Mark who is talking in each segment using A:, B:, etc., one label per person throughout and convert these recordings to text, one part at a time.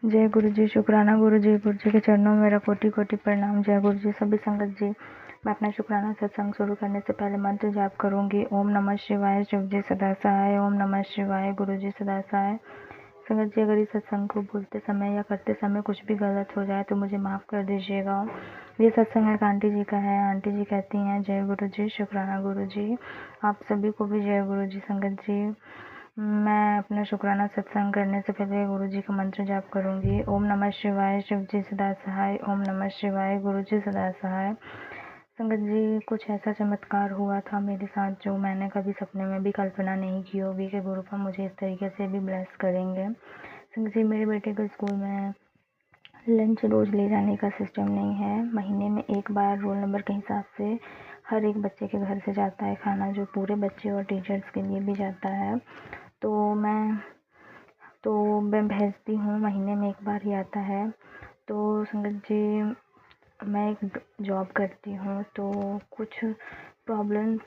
A: जय गुरु जी, शुक्राना गुरु जी के चरणों में मेरा कोटि कोटि प्रणाम। जय गुरु जी। सभी संगत जी, मैं अपना शुक्राना सत्संग शुरू करने से पहले मंत्र जाप करूंगी। ओम नमः शिवाय, शिव जी सदा सहाय। ओम नमः शिवाय, गुरु जी सदा सहाय। संगत जी, अगर इस सत्संग को बोलते समय या करते समय कुछ भी गलत हो जाए तो मुझे माफ़ कर दीजिएगा। ये सत्संग एक आंटी जी का है। आंटी जी कहती हैं, जय गुरु जी, शुक्राना गुरु जी। आप सभी को भी जय गुरु जी। संगत जी, मैं अपना शुक्राना सत्संग करने से पहले गुरु जी का मंत्र जाप करूंगी। ओम नमः शिवाय, शिव जी सदा सहाय। ओम नमः शिवाय, गुरु जी सदा सहाय। संगत जी, कुछ ऐसा चमत्कार हुआ था मेरे साथ जो मैंने कभी सपने में भी कल्पना नहीं की होगी कि गुरुपा मुझे इस तरीके से भी ब्लेस करेंगे। संगत जी, मेरे बेटे को स्कूल में लंच रोज ले जाने का सिस्टम नहीं है। महीने में एक बार रोल नंबर के हिसाब से हर एक बच्चे के घर से जाता है खाना, जो पूरे बच्चे और टीचर्स के लिए भी जाता है। तो मैं भेजती हूँ, महीने में एक बार ही आता है। तो संगत जी, मैं एक जॉब करती हूँ, तो कुछ प्रॉब्लम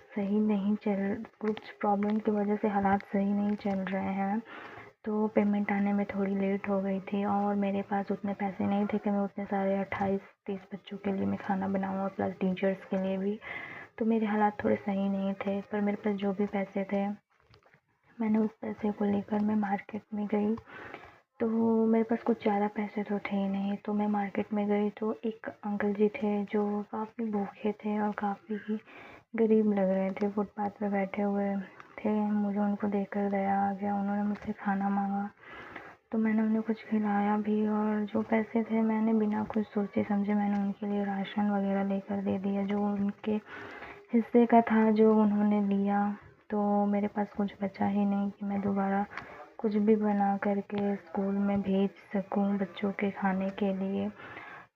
A: कुछ प्रॉब्लम की वजह से हालात सही नहीं चल रहे हैं। तो पेमेंट आने में थोड़ी लेट हो गई थी और मेरे पास उतने पैसे नहीं थे कि मैं उतने सारे 28-30 बच्चों के लिए मैं खाना बनाऊँ और प्लस टीचर्स के लिए भी। तो मेरे हालात थोड़े सही नहीं थे, पर मेरे पास जो भी पैसे थे, मैंने उस पैसे को लेकर मैं मार्केट में गई। तो मेरे पास कुछ ज़्यादा पैसे तो थे ही नहीं, तो मैं मार्केट में गई तो एक अंकल जी थे जो काफ़ी भूखे थे और काफ़ी ही गरीब लग रहे थे, फुटपाथ पे बैठे हुए थे। मुझे उनको देखकर दया आ गया। उन्होंने मुझसे खाना मांगा तो मैंने उन्हें कुछ खिलाया भी, और जो पैसे थे मैंने बिना कुछ सोचे समझे मैंने उनके लिए राशन वगैरह लेकर दे दिया, जो उनके हिस्से का था जो उन्होंने लिया। तो मेरे पास कुछ बचा ही नहीं कि मैं दोबारा कुछ भी बना करके स्कूल में भेज सकूं बच्चों के खाने के लिए।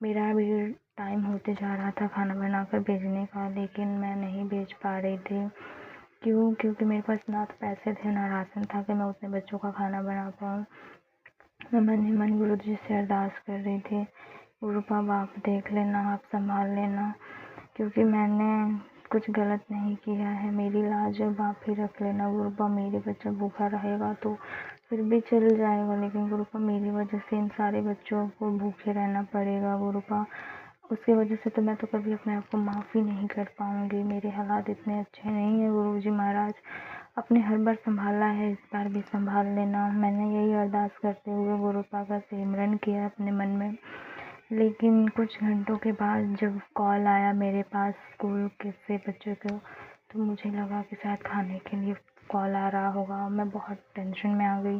A: मेरा भी टाइम होते जा रहा था खाना बनाकर भेजने का, लेकिन मैं नहीं भेज पा रही थी। क्योंकि मेरे पास ना तो पैसे थे ना राशन था कि मैं उतने बच्चों का खाना बना पाऊँ। मैं मन ही मन गुरु जी से अरदास कर रही थी, गुरुपा आप देख लेना, आप संभाल लेना, क्योंकि मैंने कुछ गलत नहीं किया है। मेरी लाज अब आप ही रख लेना गुरुपा। मेरे बच्चा भूखा रहेगा तो फिर भी चल जाएगा, लेकिन गुरुपा मेरी वजह से इन सारे बच्चों को भूखे रहना पड़ेगा गुरुपा। उसकी वजह से तो मैं तो कभी अपने आप को माफ़ ही नहीं कर पाऊँगी। मेरे हालात इतने अच्छे नहीं हैं गुरु जी महाराज। आपने हर बार संभाला है, इस बार भी संभाल लेना। मैंने यही अरदास करते हुए गुरुपा का सिमरन किया अपने मन में। लेकिन कुछ घंटों के बाद जब कॉल आया मेरे पास स्कूल के से बच्चों को, तो मुझे लगा कि शायद खाने के लिए कॉल आ रहा होगा। मैं बहुत टेंशन में आ गई।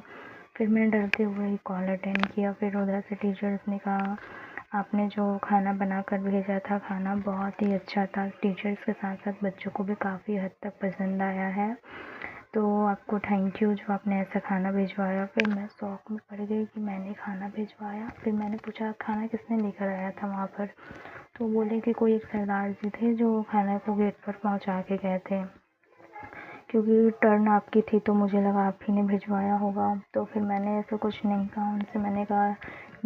A: फिर मैंने डरते हुए ही कॉल अटेंड किया। फिर उधर से टीचर्स ने कहा, आपने जो खाना बना कर भेजा था खाना बहुत ही अच्छा था। टीचर्स के साथ साथ बच्चों को भी काफ़ी हद तक पसंद आया है, तो आपको थैंक यू जो आपने ऐसा खाना भिजवाया। फिर मैं शौक में पड़ गई कि मैंने खाना भिजवाया। फिर मैंने पूछा खाना किसने लेकर आया था वहाँ पर, तो बोले कि कोई एक सरदार जी थे जो खाना को गेट पर पहुँचा के गए थे। क्योंकि टर्न आपकी थी तो मुझे लगा आप ही ने भिजवाया होगा। तो फिर मैंने ऐसा कुछ नहीं कहा उनसे, मैंने कहा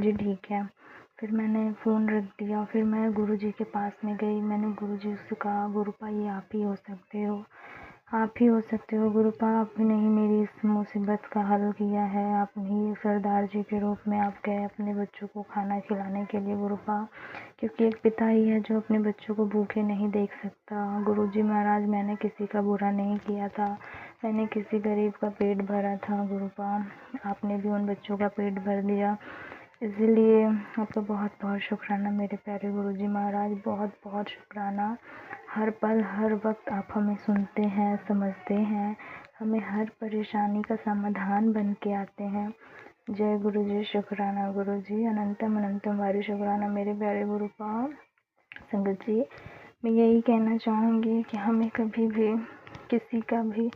A: जी ठीक है। फिर मैंने फ़ोन रख दिया। फिर मैं गुरुजी के पास में गई। मैंने गुरुजी से कहा, गुरुपा ये आप ही हो सकते हो, आप ही हो सकते हो गुरुपा। आपने ही मेरी इस मुसीबत का हल किया है। आप ही सरदार जी के रूप में आप गए अपने बच्चों को खाना खिलाने के लिए गुरुपा, क्योंकि एक पिता ही है जो अपने बच्चों को भूखे नहीं देख सकता। गुरुजी महाराज, मैंने किसी का बुरा नहीं किया था, मैंने किसी गरीब का पेट भरा था गुरुपा। आपने भी उन बच्चों का पेट भर दिया, इसीलिए आपका बहुत बहुत शुक्राना मेरे प्यारे गुरुजी महाराज। बहुत बहुत शुक्राना। हर पल हर वक्त आप हमें सुनते हैं, समझते हैं, हमें हर परेशानी का समाधान बन के आते हैं। जय गुरु जी, शुक्राना गुरु जी। अनंतम अनंतम वारी शुक्राना मेरे प्यारे गुरुपा। संगत जी, मैं यही कहना चाहूँगी कि हमें कभी भी किसी का भी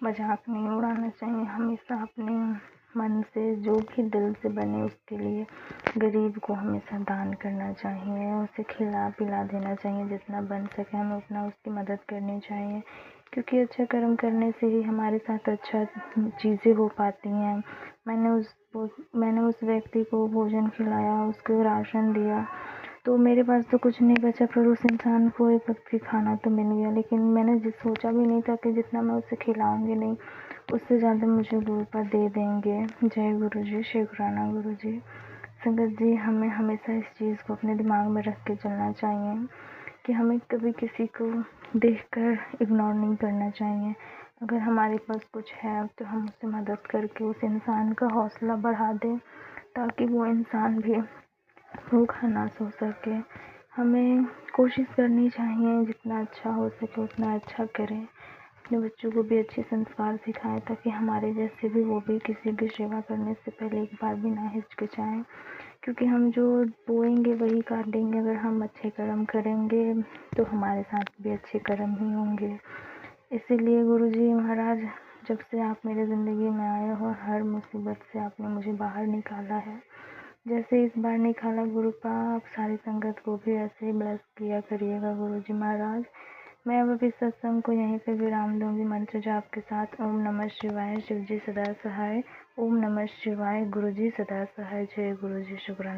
A: मजाक नहीं उड़ाना चाहिए। हमेशा अपने मन से जो भी दिल से बने उसके लिए गरीब को हमेशा दान करना चाहिए, उसे खिला पिला देना चाहिए। जितना बन सके हमें उतना उसकी मदद करनी चाहिए, क्योंकि अच्छा कर्म करने से ही हमारे साथ अच्छा चीज़ें हो पाती हैं। मैंने उस व्यक्ति को भोजन खिलाया, उसको राशन दिया, तो मेरे पास तो कुछ नहीं बचा, पर उस इंसान को एक वक्त की खाना तो मिल गया। लेकिन मैंने सोचा भी नहीं था कि जितना मैं उसे खिलाऊंगी नहीं, उससे ज़्यादा मुझे गुरुपा दे देंगे। जय गुरु जी, शुक्राना गुरु जी। संगत जी, हमें हमेशा इस चीज़ को अपने दिमाग में रख के चलना चाहिए कि हमें कभी किसी को देखकर इग्नोर नहीं करना चाहिए। अगर हमारे पास कुछ है तो हम उससे मदद करके उस इंसान का हौसला बढ़ा दें, ताकि वो इंसान भी भूखा ना सो सके। हमें कोशिश करनी चाहिए जितना अच्छा हो सके उतना अच्छा करें। अपने बच्चों को भी अच्छे संस्कार सिखाएं, ताकि हमारे जैसे भी वो भी किसी की सेवा करने से पहले एक बार भी ना हिचकिचाएं, क्योंकि हम जो बोएंगे वही काटेंगे। अगर हम अच्छे कर्म करेंगे तो हमारे साथ भी अच्छे कर्म ही होंगे। इसीलिए गुरुजी महाराज, जब से आप मेरे ज़िंदगी में आए हो, हर मुसीबत से आपने मुझे बाहर निकाला है। जैसे इस बार निकाला गुरुपा, आप सारी संगत को भी ऐसे ही ब्लेस किया करिएगा गुरुजी महाराज। मैं अब अभी सत्संग को यहीं पे विराम दूंगी मंत्र जाप के साथ। ओम नमः शिवाय, शिव जी सदा सहाय। ओम नमः शिवाय, गुरु जी सदा सहाय। जय गुरु जी, शुक्राना।